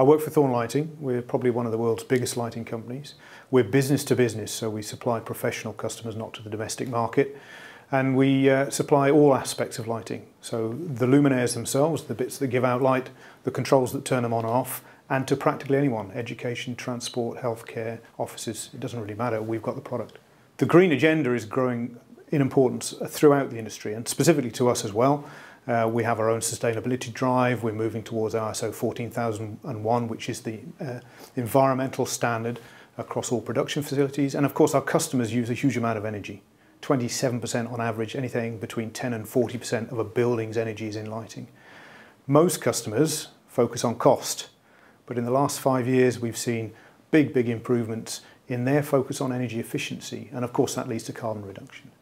I work for Thorn Lighting. We're probably one of the world's biggest lighting companies. We're business to business, so we supply professional customers, not to the domestic market. And we supply all aspects of lighting. So the luminaires themselves, the bits that give out light, the controls that turn them on and off, and to practically anyone, education, transport, healthcare, offices, it doesn't really matter, we've got the product. The green agenda is growing in importance throughout the industry, and specifically to us as well. We have our own sustainability drive. We're moving towards ISO 14001, which is the environmental standard across all production facilities. And of course, our customers use a huge amount of energy. 27% on average, anything between 10 and 40% of a building's energy is in lighting. Most customers focus on cost, but in the last 5 years, we've seen big improvements in their focus on energy efficiency. And of course, that leads to carbon reduction.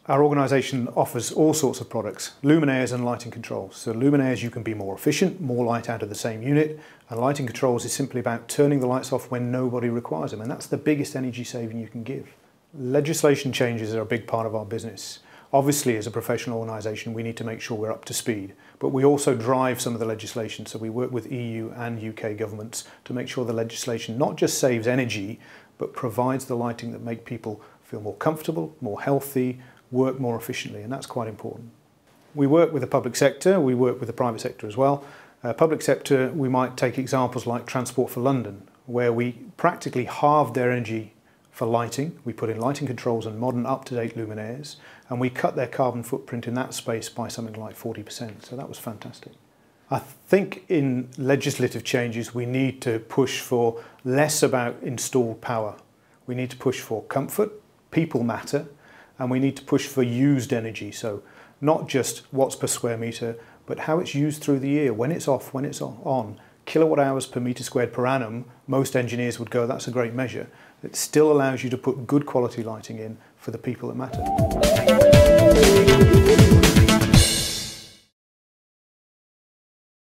Our organisation offers all sorts of products, luminaires and lighting controls. So luminaires, you can be more efficient, more light out of the same unit, and lighting controls is simply about turning the lights off when nobody requires them, and that's the biggest energy saving you can give. Legislation changes are a big part of our business. Obviously, as a professional organisation, we need to make sure we're up to speed, but we also drive some of the legislation, so we work with EU and UK governments to make sure the legislation not just saves energy, but provides the lighting that make people feel more comfortable, more healthy, work more efficiently, and that's quite important. We work with the public sector, we work with the private sector as well. Public sector, we might take examples like Transport for London, where we practically halved their energy for lighting. We put in lighting controls and modern up-to-date luminaires, and we cut their carbon footprint in that space by something like 40%, so that was fantastic. I think in legislative changes we need to push for less about installed power. We need to push for comfort, people matter, and we need to push for used energy, so not just watts per square metre, but how it's used through the year, when it's off, when it's on. Kilowatt hours per metre squared per annum, most engineers would go, that's a great measure. It still allows you to put good quality lighting in for the people that matter.